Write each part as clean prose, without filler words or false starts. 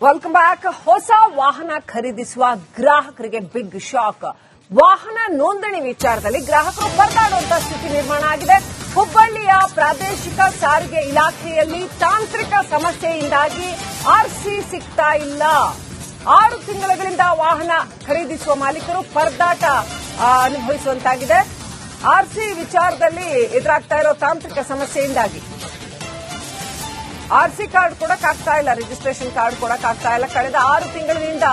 Welcome back. ಹೊಸ ವಾಹನ ಖರೀದಿಸುವ ಗ್ರಾಹಕರಿಗೆ ಬಿಗ್ ಶಾಕ್. ವಾಹನ ನೋಂದಣಿ ವಿಚಾರದಲ್ಲಿ ಗ್ರಾಹಕರು ಪರದಾಡುವಂತಹ ಸ್ಥಿತಿ ನಿರ್ಮಾಣ ಆಗಿದೆ. ಹುಬ್ಬಳ್ಳಿಯ ಪ್ರಾದೇಶಿಕ ಸಾರಿಗೆ ಇಲಾಖೆಯಲ್ಲಿ ತಾಂತ್ರಿಕ ಸಮಸ್ಯೆಯಿಂದಾಗಿ ಆರ್ಸಿ ಸಿಗ್ತಾ ಇಲ್ಲ. 6 ತಿಂಗಳುಗಳಿಂದ ವಾಹನ ಖರೀದಿಸುವ ಮಾಲೀಕರು ಪರದಾಟ ಅನುಭವಿಸುವಂತಾಗಿದೆ. ಆರ್ಸಿ ವಿಚಾರದಲ್ಲಿ ಎದುರಾಗ್ತಾ ಇರೋ ತಾಂತ್ರಿಕ ಸಮಸ್ಯೆಯಿಂದಾಗಿ ಆರ್ಸಿ ಕಾರ್ಡ್ ಕೊಡಕ್ಕಾಗ್ತಾ ಇಲ್ಲ, ರಿಜಿಸ್ಟ್ರೇಷನ್ ಕಾರ್ಡ್ ಕೊಡಕ್ಕಾಗ್ತಾ ಇಲ್ಲ. ಕಳೆದ 6 ತಿಂಗಳಿನಿಂದ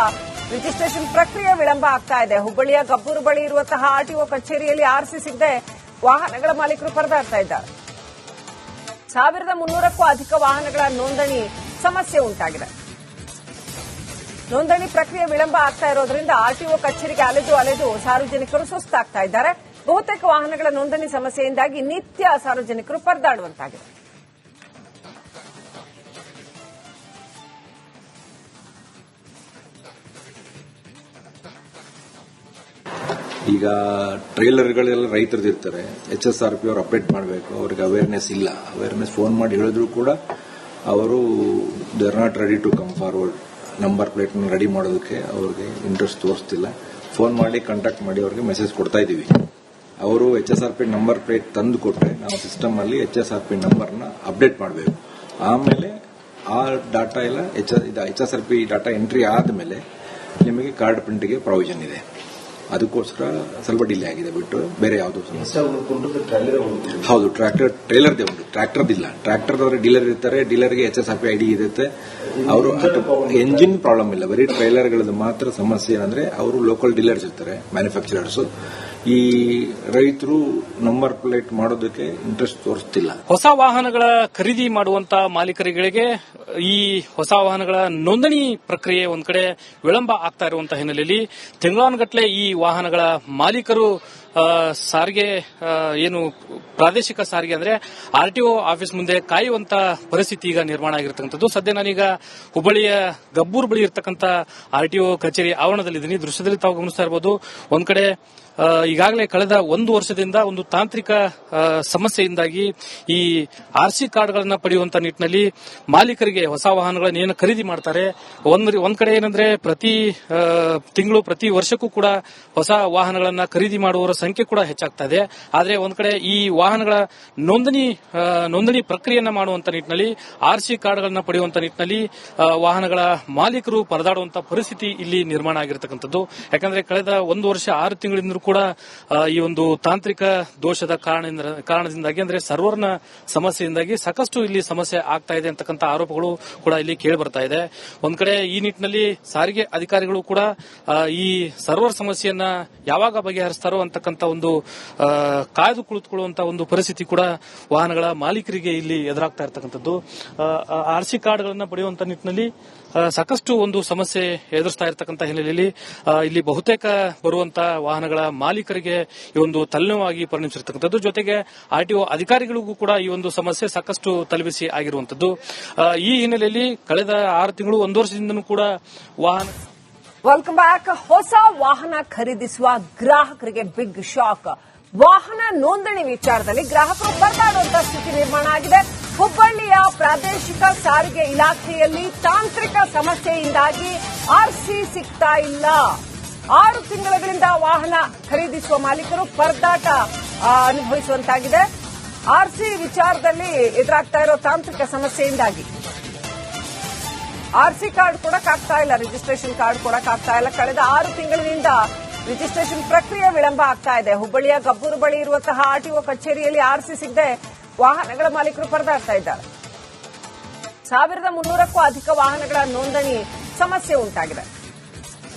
ರಿಜಿಸ್ಟ್ರೇಷನ್ ಪ್ರಕ್ರಿಯೆ ವಿಳಂಬ ಆಗ್ತಾ ಇದೆ. ಹುಬ್ಬಳ್ಳಿಯ ಗಬ್ಬೂರು ಬಳಿ ಇರುವಂತಹ ಆರ್ಟಿಒ ಕಚೇರಿಯಲ್ಲಿ ಆರ್ಸಿ ಸಿಗದೆ ವಾಹನಗಳ ಮಾಲೀಕರು ಪರದಾಡ್ತಾ ಇದ್ದಾರೆ. 1300ಕ್ಕೂ ಅಧಿಕ ವಾಹನಗಳ ನೋಂದಣಿ ಸಮಸ್ಯೆ ಉಂಟಾಗಿದೆ. ನೋಂದಣಿ ಪ್ರಕ್ರಿಯೆ ವಿಳಂಬ ಆಗ್ತಾ ಇರೋದ್ರಿಂದ ಆರ್ಟಿಒ ಕಚೇರಿಗೆ ಅಲೆದು ಸಾರ್ವಜನಿಕರು ಸುಸ್ತಾಗ್ತಾ ಇದ್ದಾರೆ. ಬಹುತೇಕ ವಾಹನಗಳ ನೋಂದಣಿ ಸಮಸ್ಯೆಯಿಂದಾಗಿ ನಿತ್ಯ ಸಾರ್ವಜನಿಕರು ಪರದಾಡುವಂತಾಗಿದೆ. ಈಗ ಟ್ರೈಲರ್ಗಳೆಲ್ಲ ರೈತರದ್ದು ಇರ್ತಾರೆ. HSRP ಅವರು ಅಪ್ಡೇಟ್ ಮಾಡಬೇಕು, ಅವ್ರಿಗೆ ಅವೇರ್ನೆಸ್ ಇಲ್ಲ. ಅವೇರ್ನೆಸ್ ಫೋನ್ ಮಾಡಿ ಹೇಳಿದ್ರು ಕೂಡ ಅವರು they are not ready to come forward. Number plate ready ಮಾಡೋದಕ್ಕೆ ಅವ್ರಿಗೆ ಇಂಟ್ರೆಸ್ಟ್ ತೋರಿಸ್ತಿಲ್ಲ. ಫೋನ್ ಮಾಡಿ ಕಾಂಟ್ಯಾಕ್ಟ್ ಮಾಡಿ ಅವ್ರಿಗೆ ಮೆಸೇಜ್ ಕೊಡ್ತಾ ಇದೀವಿ. ಅವರು HSRP ನಂಬರ್ ಪ್ಲೇಟ್ ತಂದು ಕೊಟ್ಟರೆ ನಾವು ಸಿಸ್ಟಮ್ ಅಲ್ಲಿ HSRP ನಂಬರ್ನ ಅಪ್ಡೇಟ್ ಮಾಡಬೇಕು. ಆಮೇಲೆ ಆ ಡಾಟಾ ಎಲ್ಲ HSRP ಡಾಟಾ ಎಂಟ್ರಿ ಆದಮೇಲೆ ನಿಮಗೆ ಕಾರ್ಡ್ ಪ್ರಿಂಟ್ಗೆ ಪ್ರಾವಿಷನ್ ಇದೆ. ಅದಕ್ಕೋಸ್ಕರ ಸ್ವಲ್ಪ ಡಿಲೇ ಆಗಿದೆ ಬಿಟ್ಟು ಬೇರೆ ಯಾವುದೋ ಸಮಸ್ಯೆ. ಹೌದು, ಟ್ರೇಲರ್ದೇ ಉಂಟು, ಟ್ರ್ಯಾಕ್ಟರ್ದಿಲ್ಲ. ಟ್ರ್ಯಾಕ್ಟರ್ದವ್ರೆ ಡೀಲರ್ ಇರ್ತಾರೆ, ಡೀಲರ್ಗೆ HSRP ID ಇರುತ್ತೆ. ಅವರು ಎಂಜಿನ್ ಪ್ರಾಬ್ಲಮ್ ಇಲ್ಲ, ಬರೀ ಟ್ರೈಲರ್ಗಳದ್ದು ಮಾತ್ರ ಸಮಸ್ಯೆ. ಏನಂದ್ರೆ ಅವರು ಲೋಕಲ್ ಡೀಲರ್ಸ್ ಇರ್ತಾರೆ, ಮ್ಯಾನುಫ್ಯಾಕ್ಚರರ್ಸ್. ಈ ರೈತರು ನಂಬರ್ ಪ್ಲೇಟ್ ಮಾಡೋದಕ್ಕೆ ಇಂಟ್ರೆಸ್ಟ್ ತೋರಿಸ್ತಿಲ್ಲ. ಹೊಸ ವಾಹನಗಳ ಖರೀದಿ ಮಾಡುವಂತ ಮಾಲೀಕರಿಗೆ ಈ ಹೊಸ ವಾಹನಗಳ ನೋಂದಣಿ ಪ್ರಕ್ರಿಯೆ ಒಂದ್ ಕಡೆ ವಿಳಂಬ ಆಗ್ತಾ ಇರುವಂತಹ ಹಿನ್ನೆಲೆಯಲ್ಲಿ ತಿಂಗಳಾನುಗಟ್ಟಲೆ ಈ ವಾಹನಗಳ ಮಾಲೀಕರು ಸಾರಿಗೆ ಏನು ಪ್ರಾದೇಶಿಕ ಸಾರಿಗೆ ಅಂದ್ರೆ ಆರ್ಟಿಒ ಆಫೀಸ್ ಮುಂದೆ ಕಾಯುವಂತ ಪರಿಸ್ಥಿತಿ ಈಗ ನಿರ್ಮಾಣ ಆಗಿರತಕ್ಕಂಥದ್ದು. ಸದ್ಯ ನಾನೀಗ ಹುಬ್ಬಳ್ಳಿಯ ಗಬ್ಬೂರು ಬಳಿ ಇರತಕ್ಕಂಥ ಆರ್ಟಿಒ ಕಚೇರಿ ಆವರಣದಲ್ಲಿದ್ದೀನಿ. ದೃಶ್ಯದಲ್ಲಿ ತಾವು ಗಮನಿಸ್ತಾ ಇರಬಹುದು, ಒಂದ್ ಕಡೆ ಈಗಾಗಲೇ ಕಳೆದ 1 ವರ್ಷದಿಂದ ಒಂದು ತಾಂತ್ರಿಕ ಸಮಸ್ಯೆಯಿಂದಾಗಿ ಈ ಆರ್ಸಿ ಕಾರ್ಡ್ಗಳನ್ನ ಪಡೆಯುವಂತ ನಿಟ್ಟಿನಲ್ಲಿ ಮಾಲೀಕರಿಗೆ ಹೊಸ ವಾಹನಗಳನ್ನ ಏನು ಖರೀದಿ ಮಾಡ್ತಾರೆ, ಒಂದ್ ಕಡೆ ಏನಂದ್ರೆ ಪ್ರತಿ ತಿಂಗಳು ಪ್ರತಿ ವರ್ಷಕ್ಕೂ ಕೂಡ ಹೊಸ ವಾಹನಗಳನ್ನ ಖರೀದಿ ಮಾಡುವವರ ಸಂಖ್ಯೆ ಕೂಡ ಹೆಚ್ಚಾಗ್ತಾ ಇದೆ. ಆದ್ರೆ ಒಂದ್ ಕಡೆ ಈ ವಾಹನಗಳ ನೋಂದಣಿ ಪ್ರಕ್ರಿಯೆಯನ್ನ ಮಾಡುವಂತ ನಿಟ್ಟಿನಲ್ಲಿ ಆರ್ಸಿ ಕಾರ್ಡ್ಗಳನ್ನ ಪಡೆಯುವಂತ ನಿಟ್ಟಿನಲ್ಲಿ ವಾಹನಗಳ ಮಾಲೀಕರು ಪರದಾಡುವಂತ ಪರಿಸ್ಥಿತಿ ಇಲ್ಲಿ ನಿರ್ಮಾಣ ಆಗಿರತಕ್ಕಂಥದ್ದು. ಯಾಕಂದ್ರೆ ಕಳೆದ 1 ವರ್ಷ 6 ತಿಂಗಳಿಂದ ಕೂಡ ಈ ಒಂದು ತಾಂತ್ರಿಕ ದೋಷದ ಕಾರಣದಿಂದಾಗಿ ಅಂದ್ರೆ ಸರ್ವರ್ನ ಸಮಸ್ಯೆಯಿಂದಾಗಿ ಸಾಕಷ್ಟು ಇಲ್ಲಿ ಸಮಸ್ಯೆ ಆಗ್ತಾ ಇದೆ ಅಂತಕ್ಕಂಥ ಆರೋಪಗಳು ಕೂಡ ಇಲ್ಲಿ ಕೇಳಿ ಬರ್ತಾ ಇದೆ. ಒಂದ್ ಕಡೆ ಈ ನಿಟ್ಟಿನಲ್ಲಿ ಸಾರಿಗೆ ಅಧಿಕಾರಿಗಳು ಕೂಡ ಈ ಸರ್ವರ್ ಸಮಸ್ಯೆಯನ್ನ ಯಾವಾಗ ಬಗೆಹರಿಸ್ತಾರೋ ಅಂತಕ್ಕಂಥ ಒಂದು ಕಾಯ್ದು ಕುಳಿತುಕೊಳ್ಳುವಂತ ಒಂದು ಪರಿಸ್ಥಿತಿ ಕೂಡ ವಾಹನಗಳ ಮಾಲೀಕರಿಗೆ ಇಲ್ಲಿ ಎದುರಾಗ್ತಾ ಇರತಕ್ಕಂಥದ್ದು. ಆರ್ಸಿ ಕಾರ್ಡ್ಗಳನ್ನ ಪಡೆಯುವಂತ ನಿಟ್ಟಿನಲ್ಲಿ ಸಾಕಷ್ಟು ಒಂದು ಸಮಸ್ಯೆ ಎದುರಿಸ್ತಾ ಇರತಕ್ಕಂಥ ಹಿನ್ನೆಲೆಯಲ್ಲಿ ಇಲ್ಲಿ ಬಹುತೇಕ ಬರುವಂತಹ ವಾಹನಗಳ ಮಾಲೀಕರಿಗೆ ಈ ಒಂದು ತಲೆನೋವಾಗಿ ಪರಿಣಮಿಸಿರ್ತಕ್ಕಂಥದ್ದು. ಜೊತೆಗೆ ಆರ್ಟಿಒ ಅಧಿಕಾರಿಗಳಿಗೂ ಕೂಡ ಈ ಒಂದು ಸಮಸ್ಯೆ ಸಾಕಷ್ಟು ತಲೆಬಿಸಿ ಆಗಿರುವಂತದ್ದು. ಈ ಹಿನ್ನೆಲೆಯಲ್ಲಿ ಕಳೆದ 6 ತಿಂಗಳು 1 ವರ್ಷದಿಂದನೂ ಕೂಡ ವಾಹನ. Welcome back. ಹೊಸ ವಾಹನ ಖರೀದಿಸುವ ಗ್ರಾಹಕರಿಗೆ ಬಿಗ್ ಶಾಕ್. ವಾಹನ ನೋಂದಣಿ ವಿಚಾರದಲ್ಲಿ ಗ್ರಾಹಕರು ಪರದಾಡುವಂತಹ ಸ್ಥಿತಿ ನಿರ್ಮಾಣ ಆಗಿದೆ. ಹುಬ್ಬಳ್ಳಿಯ ಪ್ರಾದೇಶಿಕ ಸಾರಿಗೆ ಇಲಾಖೆಯಲ್ಲಿ ತಾಂತ್ರಿಕ ಸಮಸ್ಯೆಯಿಂದಾಗಿ ಆರ್ಸಿ ಸಿಗ್ತಾ ಇಲ್ಲ. 6 ತಿಂಗಳುಗಳಿಂದ ವಾಹನ ಖರೀದಿಸುವ ಮಾಲೀಕರು ಪರದಾಟ ಅನುಭವಿಸುವಂತಾಗಿದೆ. ಆರ್ಸಿ ವಿಚಾರದಲ್ಲಿ ಎದುರಾಗ್ತಾ ಇರೋ ತಾಂತ್ರಿಕ ಸಮಸ್ಯೆಯಿಂದಾಗಿ ಆರ್ಸಿ ಕಾರ್ಡ್ ಕೊಡಕ್ಕಾಗ್ತಾ ಇಲ್ಲ, ರಿಜಿಸ್ಟ್ರೇಷನ್ ಕಾರ್ಡ್ ಕೊಡಕ್ಕಾಗ್ತಾ ಇಲ್ಲ. ಕಳೆದ 6 ತಿಂಗಳಿನಿಂದ ರಿಜಿಸ್ಟ್ರೇಷನ್ ಪ್ರಕ್ರಿಯೆ ವಿಳಂಬ ಆಗ್ತಾ ಇದೆ. ಹುಬ್ಬಳ್ಳಿಯ ಗಬ್ಬೂರು ಬಳಿ ಇರುವಂತಹ ಆರ್ಟಿಒ ಕಚೇರಿಯಲ್ಲಿ ಆರ್ಸಿ ಸಿಗದೆ ವಾಹನಗಳ ಮಾಲೀಕರು ಪರದಾಡ್ತಾ ಇದ್ದಾರೆ. 1300ಕ್ಕೂ ಅಧಿಕ ವಾಹನಗಳ ನೋಂದಣಿ ಸಮಸ್ಯೆ ಉಂಟಾಗಿದೆ.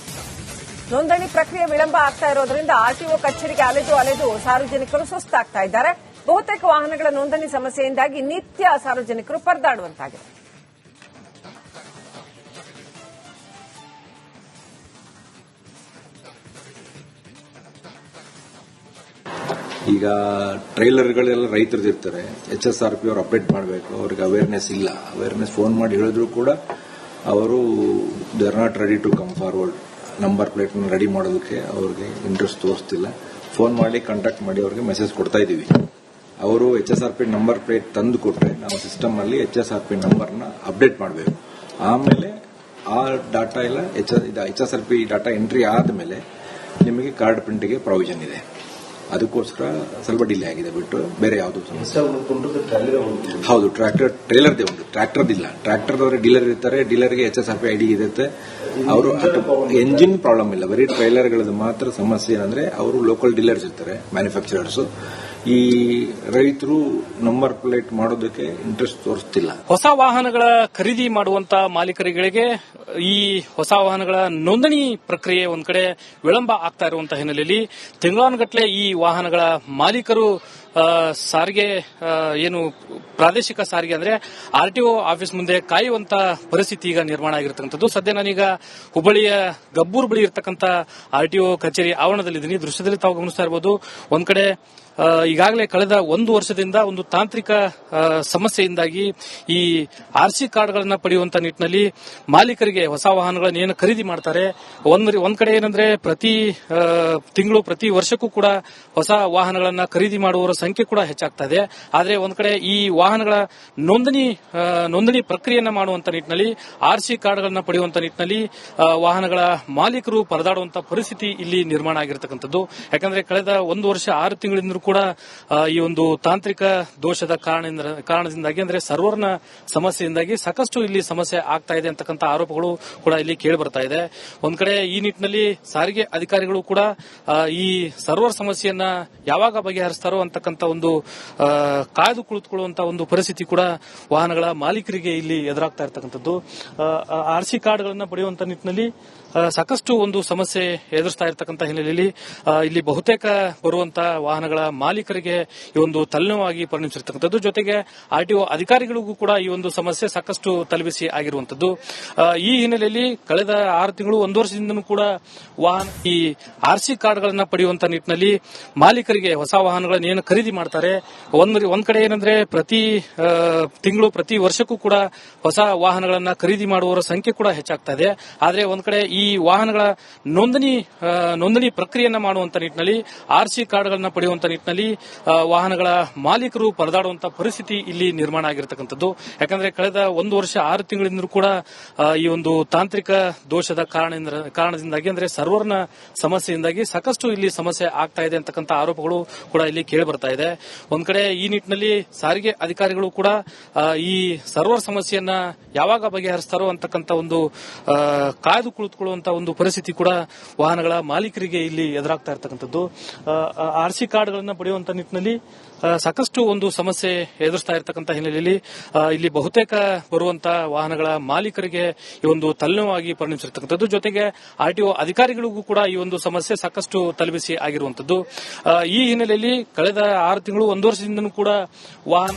ನೋಂದಣಿ ಪ್ರಕ್ರಿಯೆ ವಿಳಂಬ ಆಗ್ತಾ ಇರೋದ್ರಿಂದ ಆರ್ಟಿಒ ಕಚೇರಿಗೆ ಅಲೆದು ಸಾರ್ವಜನಿಕರು ಸುಸ್ತಾಗ್ತಾ ಇದ್ದಾರೆ. ಬಹುತೇಕ ವಾಹನಗಳ ನೋಂದಣಿ ಸಮಸ್ಯೆಯಿಂದಾಗಿ ನಿತ್ಯ ಸಾರ್ವಜನಿಕರು ಪರದಾಡುವಂತಾಗಿದೆ. ಈಗ ಟ್ರೈಲರ್ಗಳೆಲ್ಲ ರೈತರದ್ದು ಇರ್ತಾರೆ. HSRP ಅವರು ಅಪ್ಡೇಟ್ ಮಾಡಬೇಕು, ಅವ್ರಿಗೆ ಅವೇರ್ನೆಸ್ ಇಲ್ಲ. ಅವೇರ್ನೆಸ್ ಫೋನ್ ಮಾಡಿ ಹೇಳಿದ್ರು ಕೂಡ ಅವರು they are not ready to come forward. Number plate ready ಮಾಡೋದಕ್ಕೆ ಅವ್ರಿಗೆ ಇಂಟ್ರೆಸ್ಟ್ ತೋರಿಸ್ತಿಲ್ಲ. ಫೋನ್ ಮಾಡಿ ಕಾಂಟ್ಯಾಕ್ಟ್ ಮಾಡಿ ಅವ್ರಿಗೆ ಮೆಸೇಜ್ ಕೊಡ್ತಾ ಇದೀವಿ. ಅವರು HSRP ನಂಬರ್ ಪ್ಲೇಟ್ ತಂದು ಕೊಟ್ಟರೆ ನಾವು ಸಿಸ್ಟಮ್ ಅಲ್ಲಿ HSRP ನಂಬರ್ನ ಅಪ್ಡೇಟ್ ಮಾಡಬೇಕು. ಆಮೇಲೆ ಆ ಡಾಟಾ ಎಲ್ಲ HSRP ಡಾಟಾ ಎಂಟ್ರಿ ಆದಮೇಲೆ ನಿಮಗೆ ಕಾರ್ಡ್ ಪ್ರಿಂಟ್ಗೆ ಪ್ರಾವಿಷನ್ ಇದೆ. ಅದಕ್ಕೋಸ್ಕರ ಸ್ವಲ್ಪ ಡಿಲೇ ಆಗಿದೆ ಬಿಟ್ಟು ಬೇರೆ ಯಾವುದು ಸಮಸ್ಯೆ. ಹೌದು, ಟ್ರೇಲರ್ದೇ ಉಂಟು, ಟ್ರ್ಯಾಕ್ಟರ್ದಿಲ್ಲ. ಟ್ರ್ಯಾಕ್ಟರ್ ಡೀಲರ್ ಇರ್ತಾರೆ, ಡೀಲರ್ಗೆ HSRP ID ಇರುತ್ತೆ. ಅವರು ಎಂಜಿನ್ ಪ್ರಾಬ್ಲಮ್ ಇಲ್ಲ, ಬರೀ ಟ್ರೈಲರ್ಗಳದ್ದು ಮಾತ್ರ ಸಮಸ್ಯೆ. ಏನಂದ್ರೆ ಅವರು ಲೋಕಲ್ ಡೀಲರ್ಸ್ ಇರ್ತಾರೆ, ಮ್ಯಾನುಫ್ಯಾಕ್ಚರರ್ಸ್. ಈ ರೈತರು ನಂಬರ್ ಪ್ಲೇಟ್ ಮಾಡೋದಕ್ಕೆ ಇಂಟ್ರೆಸ್ಟ್ ತೋರಿಸ್ತಿಲ್ಲ. ಹೊಸ ವಾಹನಗಳ ಖರೀದಿ ಮಾಡುವಂತ ಮಾಲೀಕರುಗಳಿಗೆ ಈ ಹೊಸ ವಾಹನಗಳ ನೋಂದಣಿ ಪ್ರಕ್ರಿಯೆ ಒಂದ್ ಕಡೆ ವಿಳಂಬ ಆಗ್ತಾ ಇರುವಂತಹ ಹಿನ್ನೆಲೆಯಲ್ಲಿ ತಿಂಗಳಾನುಗಟ್ಟಲೆ ಈ ವಾಹನಗಳ ಮಾಲೀಕರು ಸಾರಿಗೆ ಏನು ಪ್ರಾದೇಶಿಕ ಸಾರಿಗೆ ಅಂದ್ರೆ RTO ಆಫೀಸ್ ಮುಂದೆ ಕಾಯುವಂತ ಪರಿಸ್ಥಿತಿ ಈಗ ನಿರ್ಮಾಣ ಆಗಿರತಕ್ಕಂಥದ್ದು. ಸದ್ಯ ನಾನೀಗ ಹುಬ್ಬಳ್ಳಿಯ ಗಬ್ಬೂರು ಬಳಿ ಇರತಕ್ಕಂತ RTO ಕಚೇರಿ ಆವರಣದಲ್ಲಿದ್ದೀನಿ. ದೃಶ್ಯದಲ್ಲಿ ತಾವು ಗಮನಿಸ್ತಾ ಇರಬಹುದು, ಒಂದ್ ಕಡೆ ಈಗಾಗಲೇ ಕಳೆದ 1 ವರ್ಷದಿಂದ ಒಂದು ತಾಂತ್ರಿಕ ಸಮಸ್ಯೆಯಿಂದಾಗಿ ಈ RC ಕಾರ್ಡ್ಗಳನ್ನ ಪಡೆಯುವಂತ ನಿಟ್ಟಿನಲ್ಲಿ ಮಾಲೀಕರಿಗೆ ಹೊಸ ವಾಹನಗಳನ್ನ ಏನು ಖರೀದಿ ಮಾಡ್ತಾರೆ, ಒಂದ್ ಕಡೆ ಏನಂದ್ರೆ ಪ್ರತಿ ತಿಂಗಳು ಪ್ರತಿ ವರ್ಷಕ್ಕೂ ಕೂಡ ಹೊಸ ವಾಹನಗಳನ್ನ ಖರೀದಿ ಮಾಡುವವರ ಸಂಖ್ಯೆ ಕೂಡ ಹೆಚ್ಚಾಗ್ತಾ ಇದೆ. ಆದ್ರೆ ಒಂದ್ ಕಡೆ ಈ ವಾಹನಗಳ ನೋಂದಣಿ ಪ್ರಕ್ರಿಯೆಯನ್ನ ಮಾಡುವಂತ ನಿಟ್ಟಿನಲ್ಲಿ RC ಕಾರ್ಡ್ಗಳನ್ನ ಪಡೆಯುವಂತ ನಿಟ್ಟಿನಲ್ಲಿ ವಾಹನಗಳ ಮಾಲೀಕರು ಪರದಾಡುವಂತ ಪರಿಸ್ಥಿತಿ ಇಲ್ಲಿ ನಿರ್ಮಾಣ ಆಗಿರತಕ್ಕಂಥದ್ದು. ಯಾಕಂದ್ರೆ ಕಳೆದ 1 ವರ್ಷ 6 ತಿಂಗಳಿಂದ ಕೂಡ ಈ ಒಂದು ತಾಂತ್ರಿಕ ದೋಷದ ಕಾರಣದಿಂದಾಗಿ ಅಂದ್ರೆ ಸರ್ವರ್ನ ಸಮಸ್ಯೆಯಿಂದಾಗಿ ಸಾಕಷ್ಟು ಇಲ್ಲಿ ಸಮಸ್ಯೆ ಆಗ್ತಾ ಇದೆ ಅಂತಕ್ಕಂಥ ಆರೋಪಗಳು ಕೂಡ ಇಲ್ಲಿ ಕೇಳಿ ಬರ್ತಾ ಇದೆ. ಒಂದ್ ಕಡೆ ಈ ನಿಟ್ಟಿನಲ್ಲಿ ಸಾರಿಗೆ ಅಧಿಕಾರಿಗಳು ಕೂಡ ಈ ಸರ್ವರ್ ಸಮಸ್ಯೆಯನ್ನ ಯಾವಾಗ ಬಗೆಹರಿಸ್ತಾರೋ ಅಂತಕ್ಕಂಥ ಒಂದು ಕಾಯ್ದು ಕುಳಿತುಕೊಳ್ಳುವಂತಹ ಒಂದು ಪರಿಸ್ಥಿತಿ ಕೂಡ ವಾಹನಗಳ ಮಾಲೀಕರಿಗೆ ಇಲ್ಲಿ ಎದುರಾಗ್ತಾ ಇರತಕ್ಕಂಥದ್ದು. RC ಕಾರ್ಡ್ಗಳನ್ನ ಪಡೆಯುವಂತ ನಿಟ್ಟಿನಲ್ಲಿ ಸಾಕಷ್ಟು ಒಂದು ಸಮಸ್ಯೆ ಎದುರಿಸ್ತಾ ಇರತಕ್ಕಂಥ ಹಿನ್ನೆಲೆಯಲ್ಲಿ ಇಲ್ಲಿ ಬಹುತೇಕ ಬರುವಂತಹ ವಾಹನಗಳ ಮಾಲೀಕರಿಗೆ ಈ ಒಂದು ತಲೆನೋವಾಗಿ ಪರಿಣಮಿಸಿರ್ತಕ್ಕಂಥದ್ದು. ಜೊತೆಗೆ RTO ಅಧಿಕಾರಿಗಳಿಗೂ ಕೂಡ ಈ ಒಂದು ಸಮಸ್ಯೆ ಸಾಕಷ್ಟು ತಲೆಬಿಸಿ ಆಗಿರುವಂತದ್ದು. ಈ ಹಿನ್ನೆಲೆಯಲ್ಲಿ ಕಳೆದ 6 ತಿಂಗಳು 1 ವರ್ಷದಿಂದನೂ ಕೂಡ ಈ RC ಕಾರ್ಡ್ಗಳನ್ನ ಪಡೆಯುವಂತ ನಿಟ್ಟಿನಲ್ಲಿ ಮಾಲೀಕರಿಗೆ ಹೊಸ ವಾಹನಗಳನ್ನ ಏನು ಖರೀದಿ ಮಾಡ್ತಾರೆ, ಒಂದ್ ಕಡೆ ಏನಂದ್ರೆ ಪ್ರತಿ ತಿಂಗಳು ಪ್ರತಿ ವರ್ಷಕ್ಕೂ ಕೂಡ ಹೊಸ ವಾಹನಗಳನ್ನ ಖರೀದಿ ಮಾಡುವವರ ಸಂಖ್ಯೆ ಕೂಡ ಹೆಚ್ಚಾಗ್ತಾ ಇದೆ. ಆದ್ರೆ ಒಂದ್ ಕಡೆ ಈ ವಾಹನಗಳ ನೋಂದಣಿ ಪ್ರಕ್ರಿಯೆಯನ್ನ ಮಾಡುವಂತ ನಿಟ್ಟಿನಲ್ಲಿ RC ಕಾರ್ಡ್ಗಳನ್ನ ಪಡೆಯುವಂತ ನಿಟ್ಟಿನಲ್ಲಿ ವಾಹನಗಳ ಮಾಲೀಕರು ಪರದಾಡುವಂತಹ ಪರಿಸ್ಥಿತಿ ಇಲ್ಲಿ ನಿರ್ಮಾಣ ಆಗಿರತಕ್ಕಂಥದ್ದು. ಯಾಕಂದ್ರೆ ಕಳೆದ 1 ವರ್ಷ 6 ತಿಂಗಳಿಂದ ಕೂಡ ಈ ಒಂದು ತಾಂತ್ರಿಕ ದೋಷದ ಕಾರಣದಿಂದಾಗಿ ಅಂದ್ರೆ ಸರ್ವರ್ನ ಸಮಸ್ಯೆಯಿಂದಾಗಿ ಸಾಕಷ್ಟು ಇಲ್ಲಿ ಸಮಸ್ಯೆ ಆಗ್ತಾ ಇದೆ ಅಂತಕ್ಕಂಥ ಆರೋಪಗಳು ಕೂಡ ಇಲ್ಲಿ ಕೇಳಿ ಬರ್ತಾ ಇದೆ. ಒಂದ್ ಕಡೆ ಈ ನಿಟ್ಟಿನಲ್ಲಿ ಸಾರಿಗೆ ಅಧಿಕಾರಿಗಳು ಕೂಡ ಈ ಸರ್ವರ್ ಸಮಸ್ಯೆಯನ್ನ ಯಾವಾಗ ಬಗೆಹರಿಸ್ತಾರೋ ಅಂತಕ್ಕಂಥ ಒಂದು ಕಾಯ್ದು ಕುಳಿತುಕೊಳ್ಳುವಂತ ಒಂದು ಪರಿಸ್ಥಿತಿ ಕೂಡ ವಾಹನಗಳ ಮಾಲೀಕರಿಗೆ ಇಲ್ಲಿ ಎದುರಾಗ್ತಾ ಇರತಕ್ಕಂಥದ್ದು. RC ಕಾರ್ಡ್ಗಳನ್ನ ಪಡೆಯುವಂತ ನಿಟ್ಟಿನಲ್ಲಿ ಸಾಕಷ್ಟು ಒಂದು ಸಮಸ್ಯೆ ಎದುರಿಸ್ತಾ ಇರತಕ್ಕಂಥ ಹಿನ್ನೆಲೆಯಲ್ಲಿ ಇಲ್ಲಿ ಬಹುತೇಕ ಬರುವಂತಹ ವಾಹನಗಳ ಮಾಲೀಕರಿಗೆ ಈ ಒಂದು ತಲೆನೋವಾಗಿ ಪರಿಣಮಿಸಿರ್ತಕ್ಕಂಥದ್ದು. ಜೊತೆಗೆ RTO ಅಧಿಕಾರಿಗಳಿಗೂ ಕೂಡ ಈ ಒಂದು ಸಮಸ್ಯೆ ಸಾಕಷ್ಟು ತಲೆಬಿಸಿ ಆಗಿರುವಂತದ್ದು. ಈ ಹಿನ್ನೆಲೆಯಲ್ಲಿ ಕಳೆದ 6 ತಿಂಗಳು 1 ವರ್ಷದಿಂದನೂ ಕೂಡ ವಾಹನ